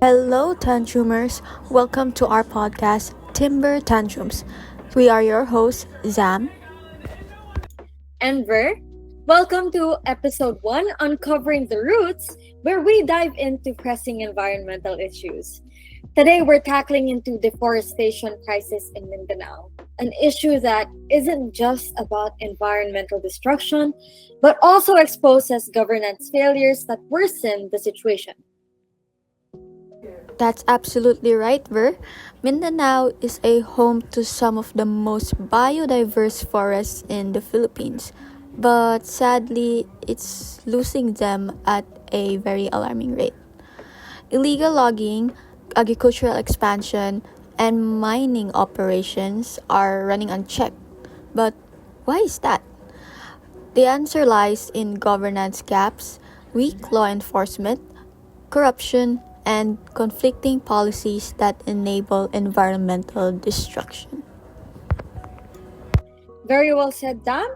Hello, Tantrumers. Welcome to our podcast, Timber Tantrums. We are your hosts, Zam. And Ver. Welcome to episode 1 Uncovering the Roots, where we dive into pressing environmental issues. Today we're tackling into deforestation crisis in Mindanao, an issue that isn't just about environmental destruction, but also exposes governance failures that worsen the situation. That's absolutely right, Ver. Mindanao is a home to some of the most biodiverse forests in the Philippines, but sadly, it's losing them at a very alarming rate. Illegal logging, agricultural expansion, and mining operations are running unchecked. But why is that? The answer lies in governance gaps, weak law enforcement, corruption, and conflicting policies that enable environmental destruction. Very well said, Dan.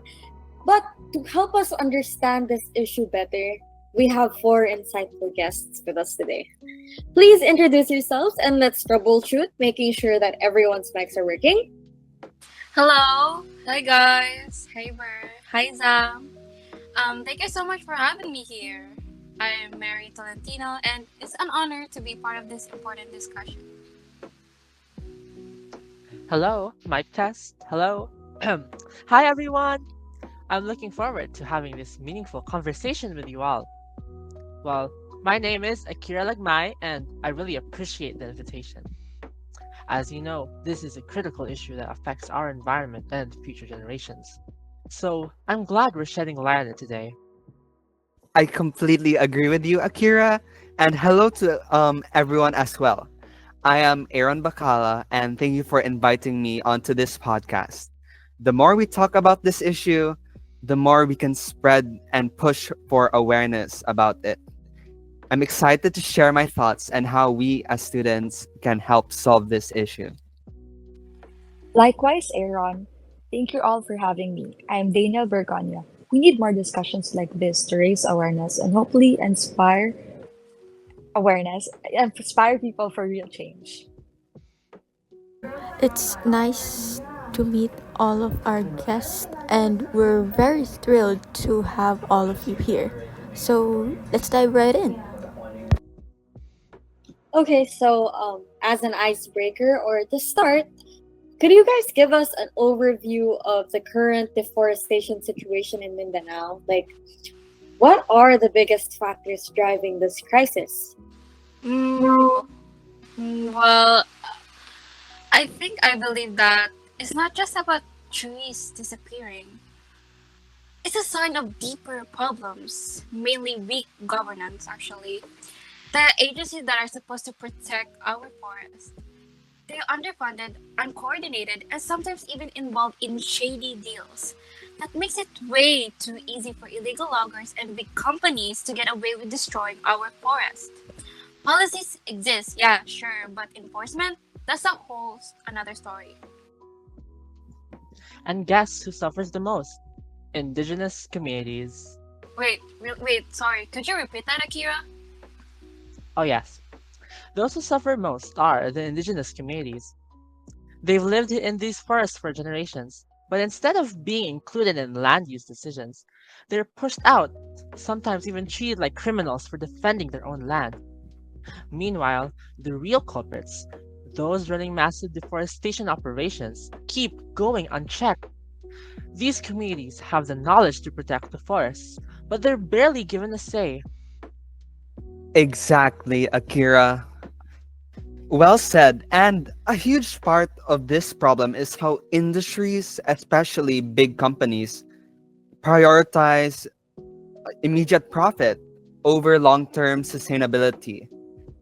But to help us understand this issue better, we have four insightful guests with us today. Please introduce yourselves and let's troubleshoot, making sure that everyone's mics are working. Hello. Hi guys. Hi Ber. Hi Zam. Thank you so much for having me here. I am Mary Tolentino and it's an honor to be part of this important discussion. Hello, mic test. Hello. Hi, everyone. I'm looking forward to having this meaningful conversation with you all. Well, my name is Akira Lagmay, and I really appreciate the invitation. As you know, this is a critical issue that affects our environment and future generations. So I'm glad we're shedding light on it today. I completely agree with you, Akira, and hello to everyone as well. I am Aaron Bacala, and thank you for inviting me onto this podcast. The more we talk about this issue, the more we can spread and push for awareness about it. I'm excited to share my thoughts and how we as students can help solve this issue. Likewise, Aaron. Thank you all for having me. I'm Danielle Bergonia. We need more discussions like this to raise awareness and hopefully inspire people for real change. It's nice to meet all of our guests, and we're very thrilled to have all of you here. So let's dive right in. Okay, so as an icebreaker or to start, could you guys give us an overview of the current deforestation situation in Mindanao? Like, what are the biggest factors driving this crisis? Mm, well, I believe that it's not just about trees disappearing. It's a sign of deeper problems, mainly weak governance actually. The agencies that are supposed to protect our forests, they're underfunded, uncoordinated, and sometimes even involved in shady deals. That makes it way too easy for illegal loggers and big companies to get away with destroying our forest. Policies exist, yeah, sure, but enforcement? That's a whole another story. And guess who suffers the most? Indigenous communities. Wait, sorry, could you repeat that, Akira? Oh, yes. Those who suffer most are the indigenous communities. They've lived in these forests for generations, but instead of being included in land use decisions, they're pushed out, sometimes even treated like criminals for defending their own land. Meanwhile, the real culprits, those running massive deforestation operations, keep going unchecked. These communities have the knowledge to protect the forests, but they're barely given a say. Exactly, Akira. Well said. And a huge part of this problem is how industries, especially big companies, prioritize immediate profit over long term sustainability.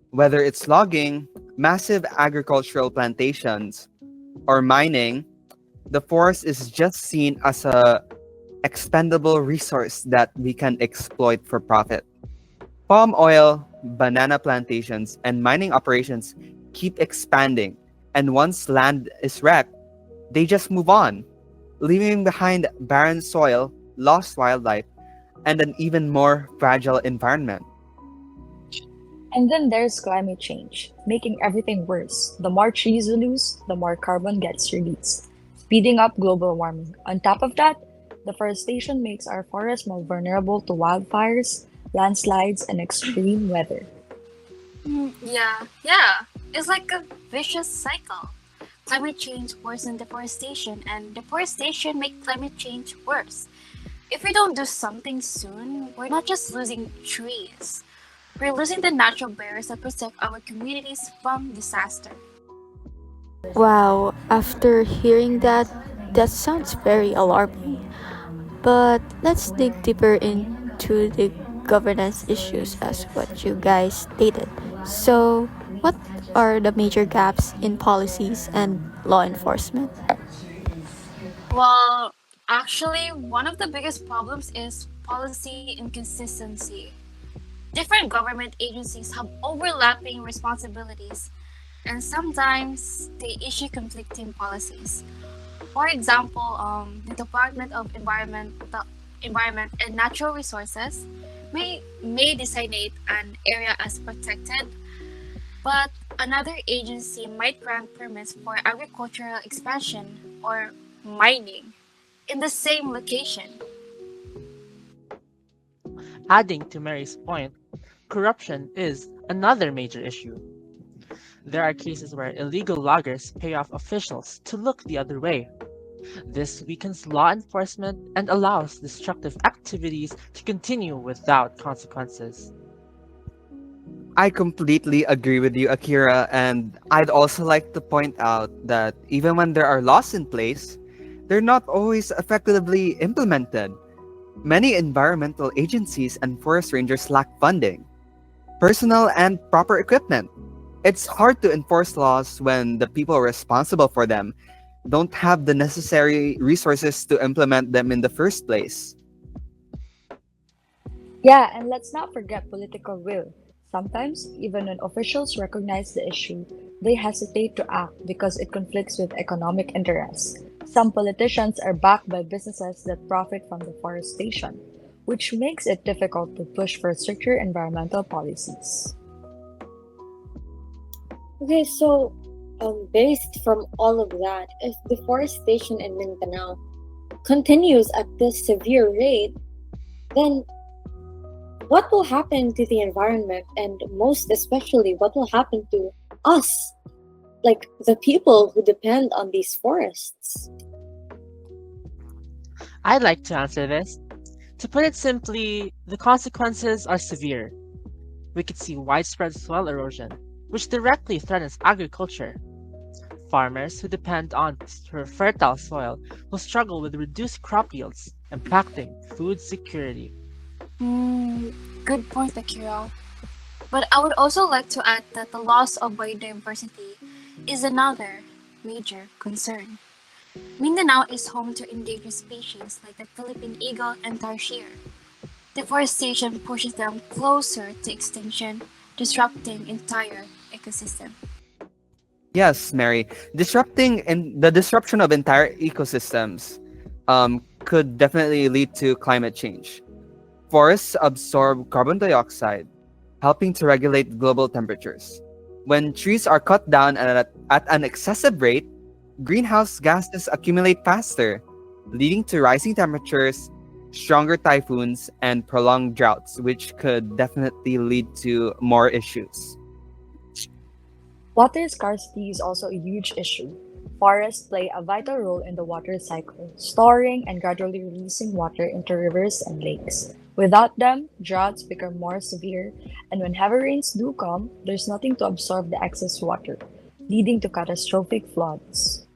Whether it's logging, massive agricultural plantations, or mining, the forest is just seen as a expendable resource that we can exploit for profit. Palm oil, banana plantations, and mining operations keep expanding, and once land is wrecked, they just move on, leaving behind barren soil, lost wildlife, and an even more fragile environment. And then there's climate change, making everything worse. The more trees you lose, the more carbon gets released, speeding up global warming. On top of that, deforestation makes our forests more vulnerable to wildfires, landslides, and extreme weather. Yeah. It's like a vicious cycle. Climate change worsens deforestation, and deforestation makes climate change worse. If we don't do something soon, we're not just losing trees. We're losing the natural barriers that protect our communities from disaster. Wow, after hearing that, that sounds very alarming. But let's dig deeper into the governance issues as what you guys stated. So, what are the major gaps in policies and law enforcement? Well, actually, one of the biggest problems is policy inconsistency. Different government agencies have overlapping responsibilities, and sometimes they issue conflicting policies. For example, the Department of Environment and Natural Resources may designate an area as protected, but another agency might grant permits for agricultural expansion or mining in the same location. Adding to Mary's point, corruption is another major issue. There are cases where illegal loggers pay off officials to look the other way. This weakens law enforcement and allows destructive activities to continue without consequences. I completely agree with you, Akira, and I'd also like to point out that even when there are laws in place, they're not always effectively implemented. Many environmental agencies and forest rangers lack funding, personnel, and proper equipment. It's hard to enforce laws when the people responsible for them don't have the necessary resources to implement them in the first place. Yeah, and let's not forget political will. Sometimes, even when officials recognize the issue, they hesitate to act because it conflicts with economic interests. Some politicians are backed by businesses that profit from deforestation, which makes it difficult to push for stricter environmental policies. Okay, so based from all of that, if deforestation in Mindanao continues at this severe rate, then what will happen to the environment, and most especially, what will happen to us, like the people who depend on these forests? I'd like to answer this. To put it simply, the consequences are severe. We could see widespread soil erosion, which directly threatens agriculture. Farmers who depend on fertile soil will struggle with reduced crop yields, impacting food security. Good point, Akira. But I would also like to add that the loss of biodiversity is another major concern. Mindanao is home to endangered species like the Philippine eagle and tarsier. Deforestation pushes them closer to extinction, disrupting entire ecosystem. Yes, Mary. Disrupting and the disruption of entire ecosystems could definitely lead to climate change. Forests absorb carbon dioxide, helping to regulate global temperatures. When trees are cut down at an excessive rate, greenhouse gases accumulate faster, leading to rising temperatures, stronger typhoons, and prolonged droughts, which could definitely lead to more issues. Water scarcity is also a huge issue. Forests play a vital role in the water cycle, storing and gradually releasing water into rivers and lakes. Without them, droughts become more severe, and when heavy rains do come, there's nothing to absorb the excess water, leading to catastrophic floods.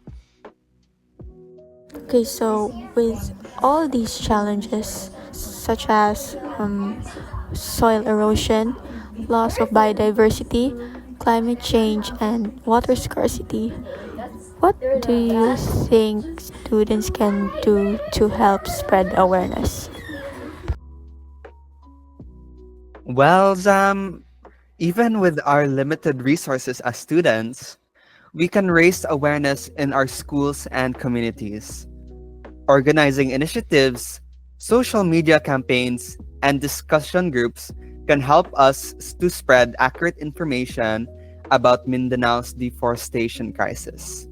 Okay, so with all these challenges, such as soil erosion, loss of biodiversity, climate change, and water scarcity, what do you think students can do to help spread awareness? Well, even with our limited resources as students, we can raise awareness in our schools and communities. Organizing initiatives, social media campaigns, and discussion groups can help us to spread accurate information about Mindanao's deforestation crisis.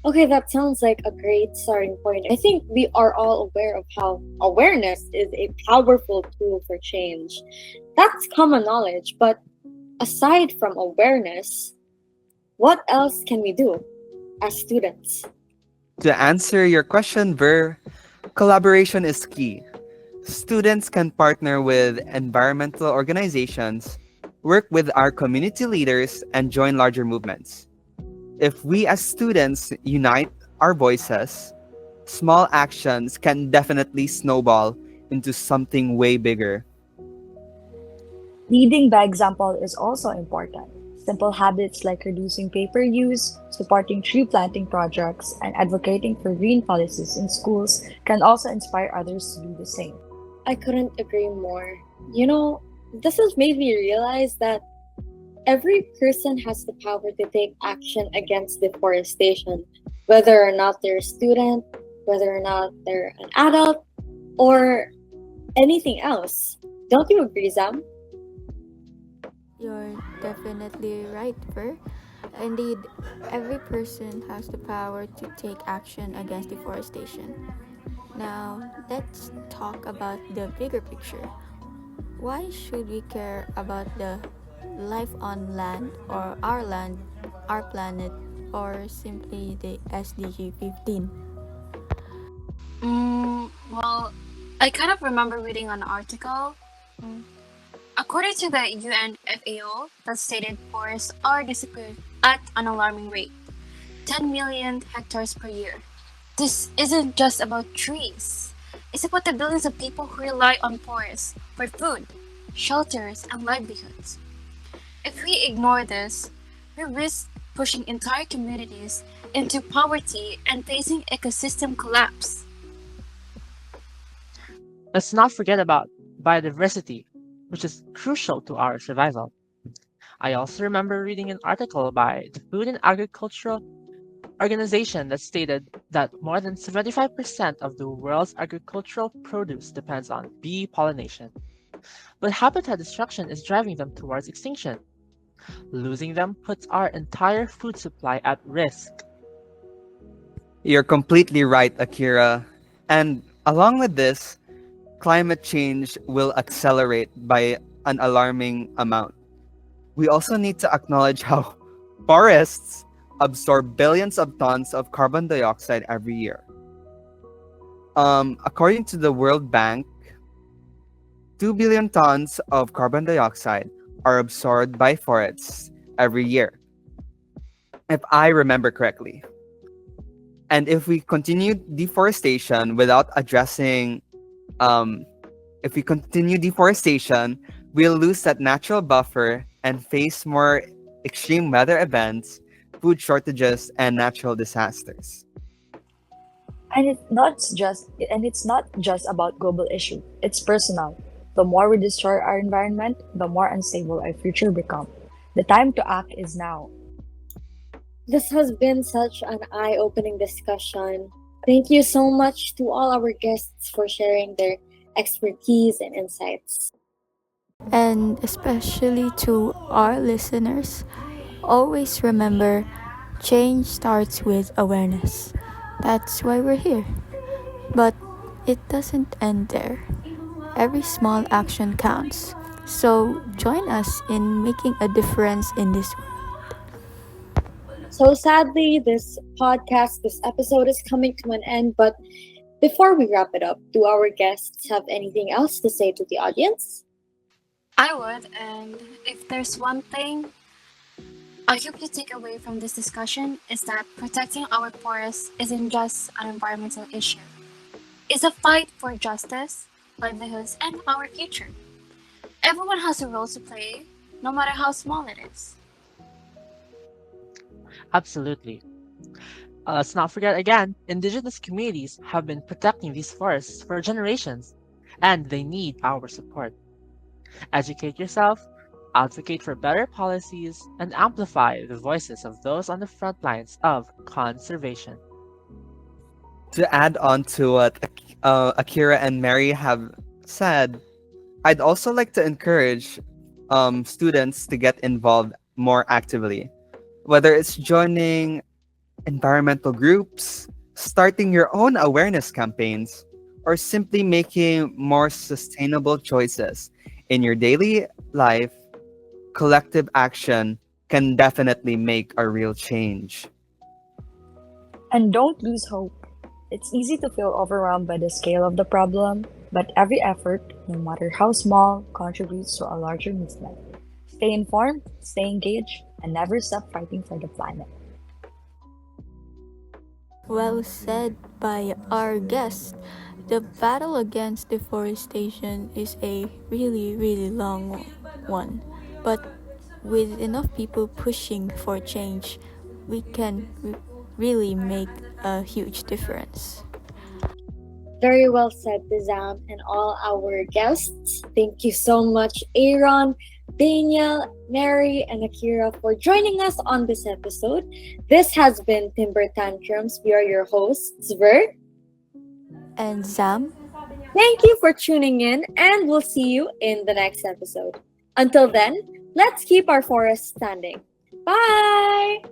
Okay, that sounds like a great starting point. I think we are all aware of how awareness is a powerful tool for change. That's common knowledge, but aside from awareness, what else can we do as students? To answer your question, Ver, collaboration is key. Students can partner with environmental organizations, work with our community leaders, and join larger movements. If we as students unite our voices, small actions can definitely snowball into something way bigger. Leading by example is also important. Simple habits like reducing paper use, supporting tree planting projects, and advocating for green policies in schools can also inspire others to do the same. I couldn't agree more. You know, this has made me realize that every person has the power to take action against deforestation, whether or not they're a student, whether or not they're an adult, or anything else. Don't you agree, Zam? You're definitely right, Ver. Indeed, every person has the power to take action against deforestation. Now, let's talk about the bigger picture. Why should we care about the life on land, our planet, or simply the SDG 15? Well, I kind of remember reading an article. Mm, According to the UN FAO, that stated forests are disappearing at an alarming rate, 10 million hectares per year. This isn't just about trees. It's about the billions of people who rely on forests for food, shelters, and livelihoods. If we ignore this, we risk pushing entire communities into poverty and facing ecosystem collapse. Let's not forget about biodiversity, which is crucial to our survival. I also remember reading an article by the Food and Agricultural Organization that stated that more than 75% of the world's agricultural produce depends on bee pollination. But habitat destruction is driving them towards extinction. Losing them puts our entire food supply at risk. You're completely right, Akira. And along with this, climate change will accelerate by an alarming amount. We also need to acknowledge how forests absorb billions of tons of carbon dioxide every year. According to the World Bank, 2 billion tons of carbon dioxide are absorbed by forests every year, if I remember correctly. And if we continue deforestation without addressing, um, if we continue deforestation, we'll lose that natural buffer and face more extreme weather events, food shortages, and natural disasters. And it's not just about global issue. It's personal. The more we destroy our environment, the more unstable our future become. The time to act is now. This has been such an eye opening discussion. Thank you so much to all our guests for sharing their expertise and insights. And especially to our listeners, always remember change starts with awareness. That's why we're here. But it doesn't end there. Every small action counts. So join us in making a difference in this world. So sadly, this episode is coming to an end. But before we wrap it up, do our guests have anything else to say to the audience? I would, and if there's one thing I hope you take away from this discussion is that protecting our forests isn't just an environmental issue. It's a fight for justice, livelihoods, and our future. Everyone has a role to play, no matter how small it is. Absolutely. Let's not forget again, indigenous communities have been protecting these forests for generations, and they need our support. Educate yourself, advocate for better policies, and amplify the voices of those on the front lines of conservation. To add on to what Akira and Mary have said, I'd also like to encourage students to get involved more actively, whether it's joining environmental groups, starting your own awareness campaigns, or simply making more sustainable choices in your daily life. Collective action can definitely make a real change. And don't lose hope. It's easy to feel overwhelmed by the scale of the problem, but every effort, no matter how small, contributes to a larger movement. Stay informed, stay engaged, and never stop fighting for the planet. Well said by our guest. The battle against deforestation is a really, really long one. But with enough people pushing for change, we can really make a huge difference. Very well said, Dizam, and all our guests. Thank you so much, Aaron, Danielle, Mary, and Akira, for joining us on this episode. This has been Timber Tantrums. We are your hosts, Ver. And Zam, Thank you for tuning in, and we'll see you in the next episode. Until then, let's keep our forest standing. Bye!